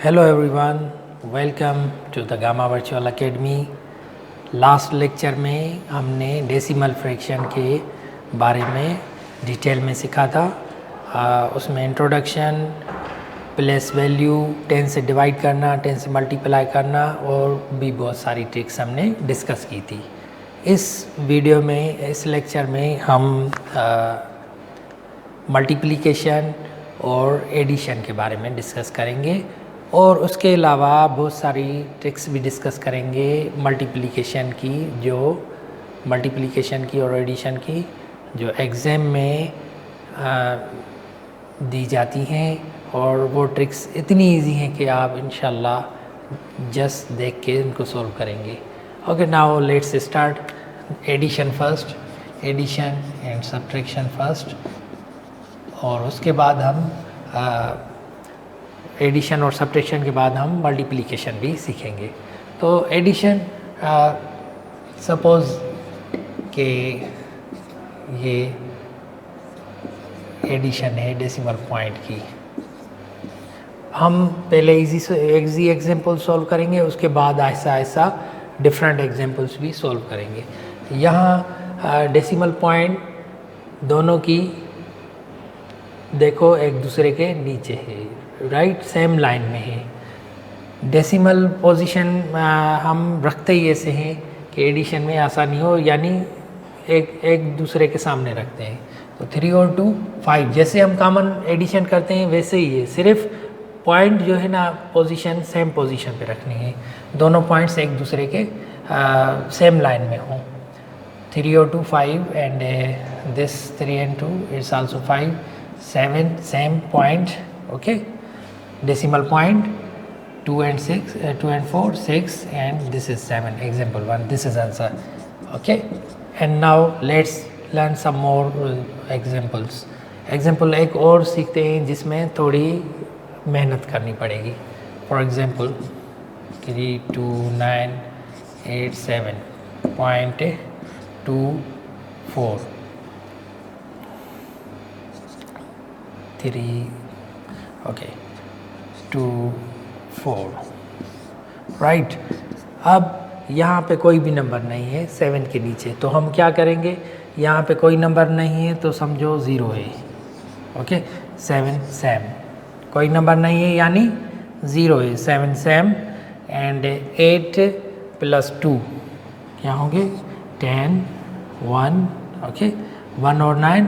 Hello everyone, welcome to the Gamma Virtual Academy। Last lecture में हमने decimal fraction के बारे में डिटेल में सीखा था। उसमें इंट्रोडक्शन, प्लेस वैल्यू, 10 से डिवाइड करना, 10 से मल्टीप्लाई करना और भी बहुत सारी ट्रिक्स हमने डिस्कस की थी। इस वीडियो में, इस लेक्चर में हम मल्टीप्लिकेशन और एडिशन के बारे में डिस्कस करेंगे और उसके अलावा बहुत सारी ट्रिक्स भी डिस्कस करेंगे मल्टीप्लिकेशन की और एडिशन की जो एग्ज़ाम में दी जाती हैं। और वो ट्रिक्स इतनी इजी हैं कि आप इंशाल्लाह जस्ट देख के उनको सॉल्व करेंगे। Okay, now let's start. Addition first, addition and subtraction first, और उसके बाद हम एडिशन और सब्ट्रैक्शन के बाद हम मल्टीप्लिकेशन भी सीखेंगे। तो एडिशन, सपोज़ कि ये एडिशन है डेसिमल पॉइंट की। हम पहले इजी एग्जांपल सॉल्व करेंगे, उसके बाद ऐसा ऐसा डिफरेंट एग्जांपल्स भी सॉल्व करेंगे। यहाँ डेसिमल पॉइंट दोनों की देखो एक दूसरे के नीचे है, राइट, सेम लाइन में है। डेसिमल पोजीशन हम रखते ही ऐसे हैं कि एडिशन में आसानी हो, यानी एक दूसरे के सामने रखते हैं। तो 3 और 2 5, जैसे हम कॉमन एडिशन करते हैं वैसे ही है, सिर्फ पॉइंट जो है ना पोजीशन सेम पोजीशन पे रखनी है। दोनों पॉइंट्स एक दूसरे के सेम लाइन में हों। 3 और 2 5 and this 3 and 2 it's also 5 7 same point. Okay, decimal point 2 and 4 6 and this is 7, example 1, this is answer. Okay, and now let's learn some more example एक और सीखते हैं जिसमें थोड़ी मेहनत करनी पड़ेगी। For example 3 2 9 8 7.24 3 okay 2 4, right. अब यहाँ पे कोई भी नंबर नहीं है 7 के नीचे, तो हम क्या करेंगे? यहाँ पे कोई नंबर नहीं है तो समझो 0 है। ओके, 7 सेम, कोई नंबर नहीं है यानी 0 है, 7 सेम। एंड 8 + 2 क्या होंगे? 10 1, ओके, 1 और 9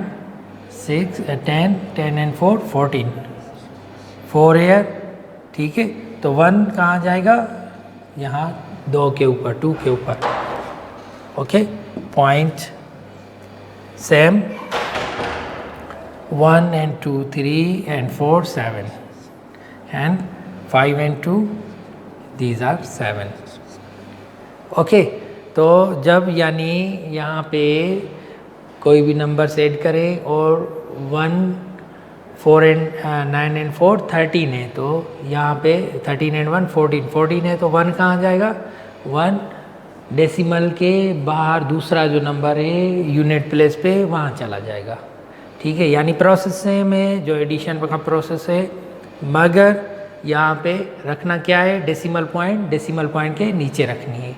6 10 10 and 4 14, 4 है, ठीक है। तो 1 कहाँ जाएगा? यहाँ 2 के ऊपर, 2 के ऊपर। Okay, point same, 1 and 2 3 and 4 7 and 5 and 2 these are 7। Okay, तो जब यानी यहाँ पे कोई भी नंबर ऐड करें और 1 4 and 9 and 4 13 है, तो यहाँ पे 13 and 1 14 है, तो 1 कहाँ जाएगा? 1 डेसिमल के बाहर दूसरा जो नंबर है यूनिट प्लेस पे वहाँ चला जाएगा, ठीक है। यानी प्रोसेस में जो एडिशन का प्रोसेस है, मगर यहाँ पे रखना क्या है? डेसिमल पॉइंट के नीचे रखनी है।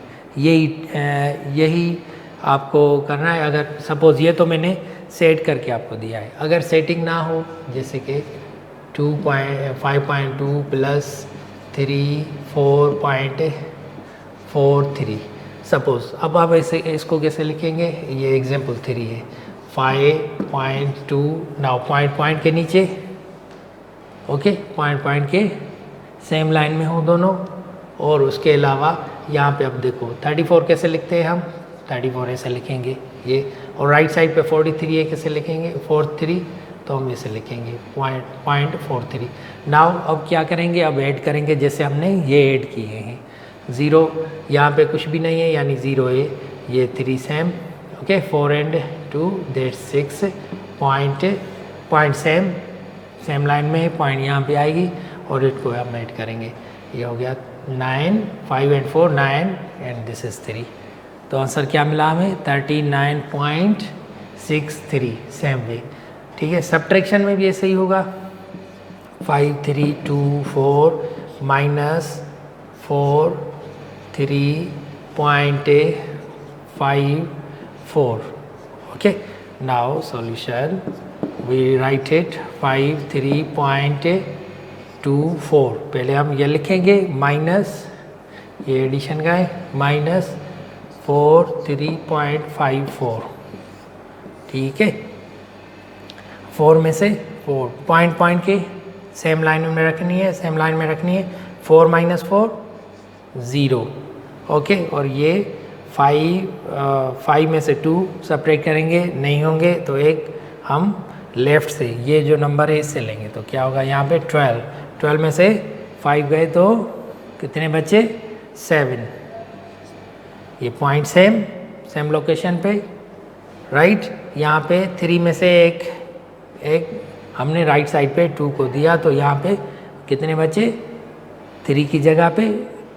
यही आपको करना है। अगर सपोज़ ये तो मैंने सेट करके आपको दिया है, अगर सेटिंग ना हो, जैसे कि 5.2 + 3 4.43 सपोज़। अब आप ऐसे इसको कैसे लिखेंगे? ये एग्जांपल 3 है, 5.2। नाउ पॉइंट के नीचे, ओके, पॉइंट के सेम लाइन में हो दोनों। और उसके अलावा यहाँ पे अब देखो 34 कैसे लिखते हैं हम? 34 ऐसे लिखेंगे ये। और राइट साइड पे 43 है, कैसे लिखेंगे? 43, तो हम ऐसे लिखेंगे .43। नाउ अब क्या करेंगे? अब ऐड करेंगे, जैसे हमने ये ऐड किए हैं। 0 यहाँ पे कुछ भी नहीं है यानी 0 है, ये 3 same, okay, 4 and 2 that 6 point same line में है, पॉइंट यहाँ पे आएगी और इसको हम ऐड करेंगे। ये हो गया 9 5 and 4 9 एंड दिस इज़ 3। तो आंसर क्या मिला हमें? 39.63, सेम वे, ठीक है। सब्ट्रैक्शन में भी ऐसे ही होगा। 5 3 2 4 -4 3.54. Okay, now solution we write it 53.24. पहले हम ये लिखेंगे माइनस, ये एडिशन का है, -4 3.54. ठीक है, 4 में से 4 पॉइंट के सेम लाइन में रखनी है, 4 - 4 0. ओके, और ये 5 में से 2 सब्ट्रैक्ट करेंगे, नहीं होंगे तो एक हम लेफ़्ट से ये जो नंबर है इससे लेंगे, तो क्या होगा यहाँ पे 12 में से 5 गए तो कितने बचे 7. ये पॉइंट सेम लोकेशन पे, राइट. यहाँ पे 3 में से एक हमने राइट साइड पे 2 को दिया, तो यहाँ पे कितने बचे 3 की जगह पे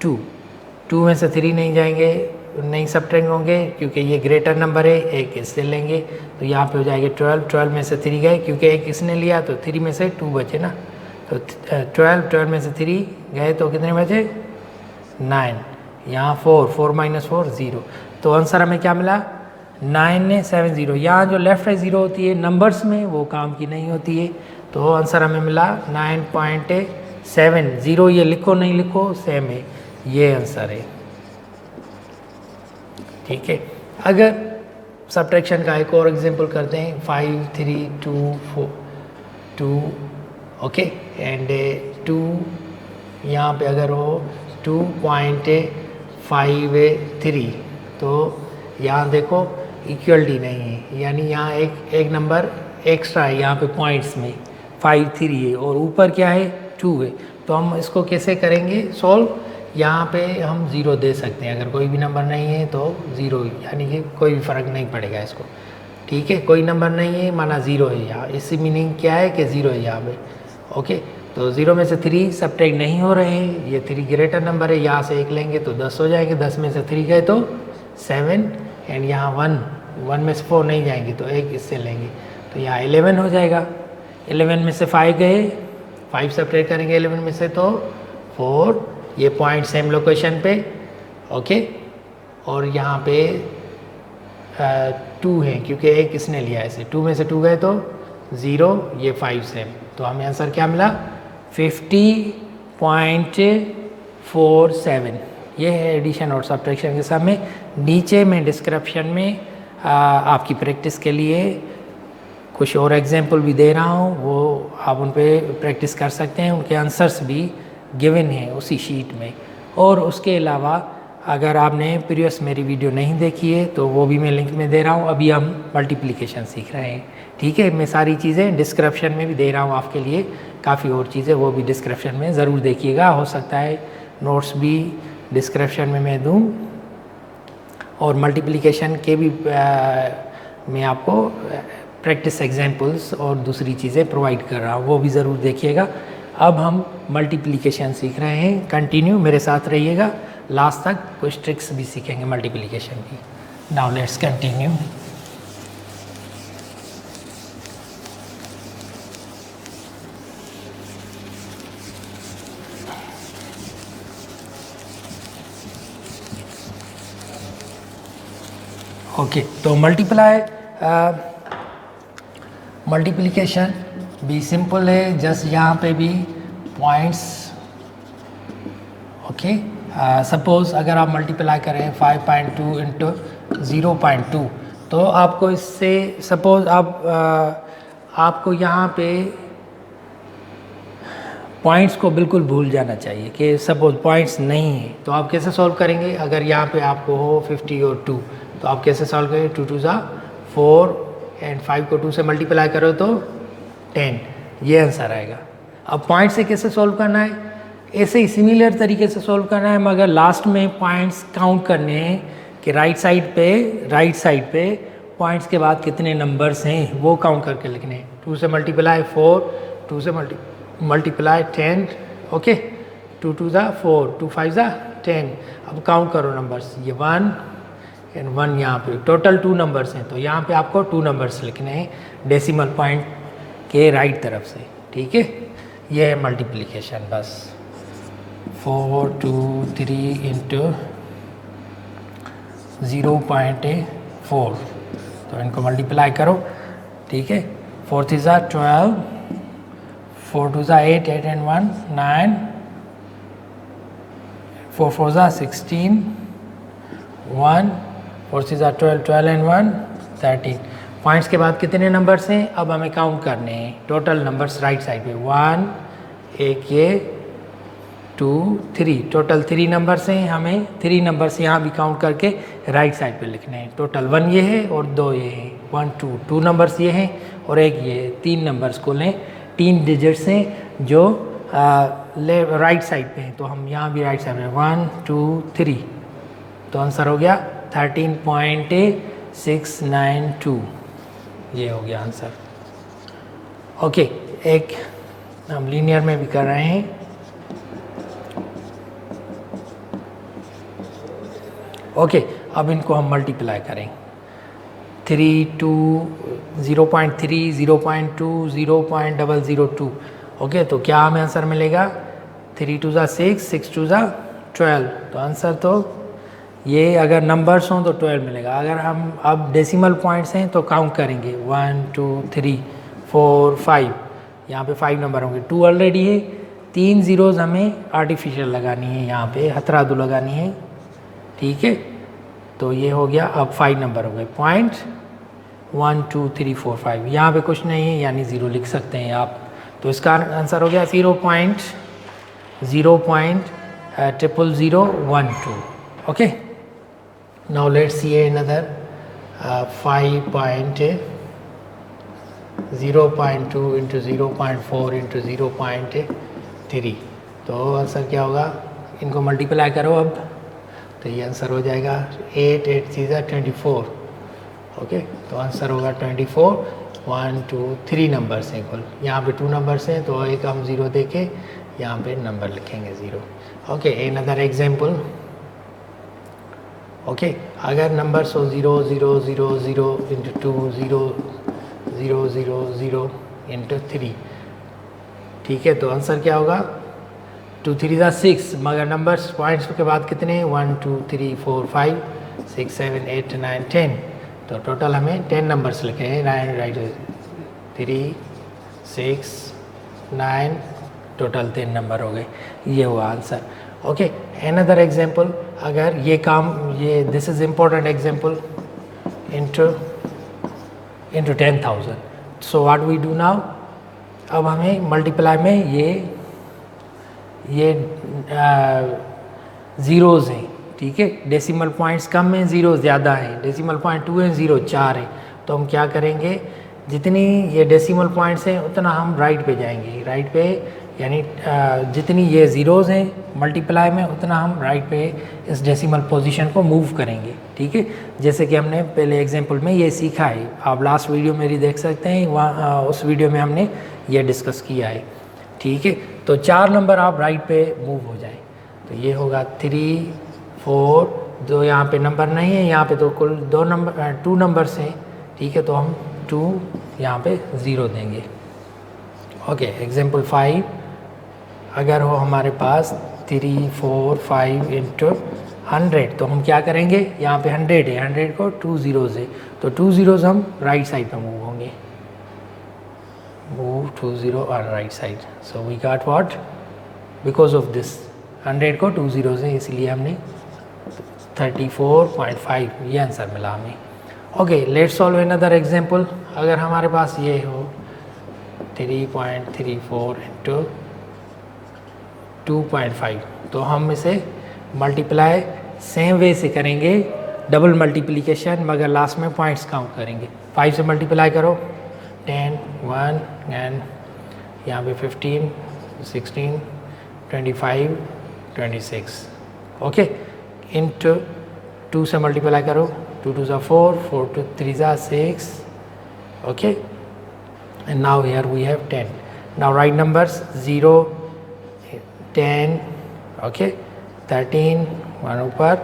2 में से 3 नहीं जाएंगे, नहीं सब्ट्रैक्ट होंगे क्योंकि ये ग्रेटर नंबर है, एक इससे लेंगे तो यहाँ पे हो जाएगा 12 में से 3 गए क्योंकि एक इसने लिया तो 3 में से 2 बचे ना, तो 12 में से 3 गए तो कितने बचे 9. यहाँ 4 - 4 0, तो आंसर हमें क्या मिला 970. यहाँ जो लेफ्ट है 0 होती है नंबर्स में, वो काम की नहीं होती है, तो आंसर हमें मिला 9.70. ये लिखो नहीं लिखो सेम है, ये आंसर है. ठीक है, अगर सब्ट्रैक्शन का एक और एग्जांपल करते हैं 5 3 2 ओके, एंड 2 यहाँ पे अगर हो 2.53, तो यहाँ देखो इक्वलिटी नहीं है, यानी यहाँ एक नंबर एक्स्ट्रा है यहाँ पे पॉइंट्स में, 53 है और ऊपर क्या है 2 है. तो हम इसको कैसे करेंगे सॉल्व, यहाँ पे हम 0 दे सकते हैं, अगर कोई भी नंबर नहीं है तो 0, यानी कि कोई भी फ़र्क नहीं पड़ेगा इसको. ठीक है, कोई नंबर नहीं है माना 0 है यहाँ, इससे मीनिंग क्या है कि 0 है यहाँ पे. ओके, तो 0 में से 3 सब्ट्रैक्ट नहीं हो रहे हैं, ये 3 ग्रेटर नंबर है, यहाँ से 1 लेंगे तो 10 हो जाएंगे, 10 में से 3 गए तो 7, एंड यहाँ 1 में से 4 नहीं जाएंगे तो 1 इससे लेंगे तो यहाँ 11 हो जाएगा. 11 में से 5 गए, 5 सब्ट्रैक्ट करेंगे 11 में से तो 4, ये पॉइंट सेम लोकेशन पे. ओके, और यहाँ पे 2 है क्योंकि एक इसने लिया ऐसे, 2 में से 2 गए तो 0, ये 5 सेम, तो हमें आंसर क्या मिला 50.47. ये है एडिशन और सब्ट्रैक्शन के साथ में. नीचे में डिस्क्रिप्शन में आपकी प्रैक्टिस के लिए कुछ और एग्जांपल भी दे रहा हूँ, वो आप उन पे प्रैक्टिस कर सकते हैं, उनके आंसर्स भी गिवन है उसी शीट में. और उसके अलावा अगर आपने प्रीवियस मेरी वीडियो नहीं देखी है तो वो भी मैं लिंक में दे रहा हूँ. अभी हम मल्टीप्लिकेशन सीख रहे हैं. ठीक है, मैं सारी चीज़ें डिस्क्रिप्शन में भी दे रहा हूँ आपके लिए, काफ़ी और चीज़ें वो भी डिस्क्रिप्शन में ज़रूर देखिएगा. हो सकता है नोट्स भी डिस्क्रिप्शन में मैं दूँ, और मल्टीप्लिकेशन के भी मैं आपको प्रैक्टिस एग्जांपल्स और दूसरी चीज़ें प्रोवाइड कर रहा हूँ, वो भी ज़रूर देखिएगा. अब हम मल्टीप्लिकेशन सीख रहे हैं, कंटिन्यू मेरे साथ रहिएगा, लास्ट तक कुछ ट्रिक्स भी सीखेंगे मल्टीप्लिकेशन की. Now let's continue. ओके, तो मल्टीप्लिकेशन भी सिंपल है, जस्ट यहाँ पे भी पॉइंट्स. ओके, सपोज़ अगर आप मल्टीप्लाई करें 5.2 इंटू 0.2, तो आपको इससे सपोज़ आपको यहाँ पे पॉइंट्स को बिल्कुल भूल जाना चाहिए कि सपोज़ पॉइंट्स नहीं है, तो आप कैसे सॉल्व करेंगे. अगर यहाँ पे आपको हो 50 और 2, तो आप कैसे सॉल्व करेंगे, 2 2 4 एंड 5 को 2 से मल्टीप्लाई करो तो 10, ये आंसर आएगा. अब पॉइंट से कैसे सॉल्व करना है, ऐसे ही सिमिलर तरीके से सॉल्व करना है, मगर लास्ट में पॉइंट्स काउंट करने हैं कि राइट साइड पे पॉइंट्स के बाद कितने नंबर्स हैं वो काउंट करके लिखने हैं. 2 से मल्टीप्लाई 4, 2 से मल्टीप्लाई 10. ओके, 2 2 4, 2 5 10. अब काउंट करो नंबर्स, ये 1 एंड 1, यहाँ पे टोटल 2 नंबर्स हैं, तो यहाँ पे आपको 2 नंबर्स लिखने हैं डेसिमल पॉइंट के राइट तरफ से. ठीक है, ये है मल्टीप्लिकेशन. बस 4 2 3 इंटू 0.4, तो इनको मल्टीप्लाई करो, ठीक है। 4 3 12, 4 2 8, 8 and 1 9, 4 4 16, 1, 4 6 12, 12 and 1 13। पॉइंट्स के बाद कितने नंबर्स हैं, अब हमें काउंट करने हैं टोटल नंबर्स राइट साइड पे। 1, एक ये, 2 3, टोटल 3 नंबर्स हैं, हमें 3 नंबर्स यहाँ भी काउंट करके राइट साइड पे लिखने हैं। टोटल 1 ये है और 2 ये है, 1 2, 2 नंबर्स ये हैं और एक ये, 3 नंबर्स को लें, 3 डिजिट्स हैं जो राइट साइड पे हैं, तो हम यहाँ भी राइट साइड में 1 2 3, तो आंसर हो गया 13.692, ये हो गया आंसर। ओके, एक हम लीनियर में भी कर रहे हैं। ओके, अब इनको हम मल्टीप्लाई करें। 3 2 0.3 0.2 0.002। ओके, तो क्या हमें आंसर मिलेगा, 3 2 6, 6 2 12, तो आंसर तो ये अगर नंबर्स हों तो 12 मिलेगा। अगर हम अब डेसिमल पॉइंट्स हैं तो काउंट करेंगे 1 2 3 4 5, यहाँ पे 5 नंबर होंगे, 2 ऑलरेडी है, 3 ज़ीरोज़ हमें आर्टिफिशियल लगानी है, यहाँ पे हथरादू लगानी है, ठीक है। तो ये हो गया, अब 5 नंबर हो गए, पॉइंट 1 2 3 4 5, यहाँ पे कुछ नहीं है यानी ज़ीरो लिख सकते हैं आप, तो इसका आंसर हो गया 0.00012। Okay, now let's see another 5.0.2 into 0.4 into 0.3, तो आंसर क्या होगा, इनको मल्टीप्लाई करो अब, तो ये आंसर हो जाएगा 8 8 चीज़ा 24। ओके, तो आंसर होगा 24। 1 2 3 नंबर्स हैं कुल, यहाँ पे 2 नंबर्स हैं, तो एक हम ज़ीरो देके यहाँ पे नंबर लिखेंगे 0। Okay, another example. ओके, अगर नंबर्स हो 0 0 0 0 इंटू 2 0 0 0 0 इंटू 3, ठीक है, तो आंसर क्या होगा, 2 3 6, मगर नंबर्स पॉइंट्स के बाद कितने हैं, 1 2 3 4 5 6 7 8 9 10, तो टोटल हमें 10 नंबर्स लिखे हैं, 9 राइट 3 6 9, टोटल 10 नंबर हो गए, ये हुआ आंसर। ओके, अनदर एग्जांपल, अगर ये काम, ये this is important example, into 10,000, so what we do now, अब हमें मल्टीप्लाई में ये ज़ीरोज़ हैं, ठीक है, डेसिमल पॉइंट्स कम हैं, ज़ीरो ज़्यादा हैं, डेसिमल पॉइंट 2 है, 0 4 है, तो हम क्या करेंगे, जितनी ये डेसिमल पॉइंट्स हैं उतना हम राइट पे जाएंगे, राइट पे, यानी जितनी ये ज़ीरोज़ हैं मल्टीप्लाई में उतना हम राइट पे इस डेसिमल पोजीशन को मूव करेंगे, ठीक है, जैसे कि हमने पहले एग्जांपल में ये सीखा है, आप लास्ट वीडियो मेरी देख सकते हैं, वहाँ उस वीडियो में हमने ये डिस्कस किया है, ठीक है। तो 4 नंबर आप राइट पे मूव हो जाए, तो ये होगा 3 4, जो यहाँ पे नंबर नहीं है, यहाँ पे तो कुल 2 नंबर्स हैं, ठीक है, तो हम 2 यहाँ पे 0 देंगे। ओके, एग्जांपल 5, अगर हो हमारे पास 3 4 5 इंटू 100, तो हम क्या करेंगे, यहाँ पे 100 है, 100 को 2 ज़ीरोज़ है, तो 2 ज़ीरोज़ हम राइट साइड पे मूव होंगे, move 2 0 on right side, so we got what, because of this 100 को 2 ज़ीरोज़ है, इसलिए हमने 34.5 ये आंसर मिला हमें। Okay, let's solve another example, अगर हमारे पास ये हो 3.34 इंटू 2.5, तो हम इसे मल्टीप्लाई सेम वे से करेंगे, डबल मल्टीप्लिकेशन, मगर लास्ट में पॉइंट्स काउंट करेंगे। 5 से मल्टीप्लाई करो, 10 1 एंड यहाँ पे 15 16 25 26। ओके, इंटू 2 से मल्टीप्लाई करो, 2 2 4 4 2 3 6। Okay, and now here we have 10। Now write numbers 0 10, okay, 13, 1 ऊपर,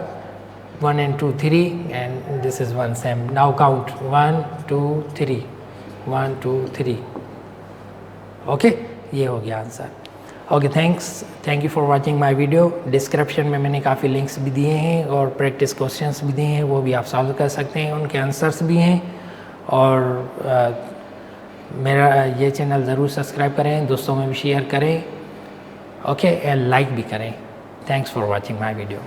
1 and 2 3, and this is 1 same. Now count 1 2 3, 1 2 3। Okay, ये हो गया answer. Okay, thank you for watching my video. Description में मैंने काफ़ी लिंक्स भी दिए हैं और प्रैक्टिस क्वेश्चंस भी दिए हैं, वो भी आप सॉल्व कर सकते हैं, उनके आंसर्स भी हैं। और मेरा ये चैनल ज़रूर सब्सक्राइब करें, दोस्तों में भी शेयर करें, ओके, एंड लाइक भी करें। Thanks for watching my video.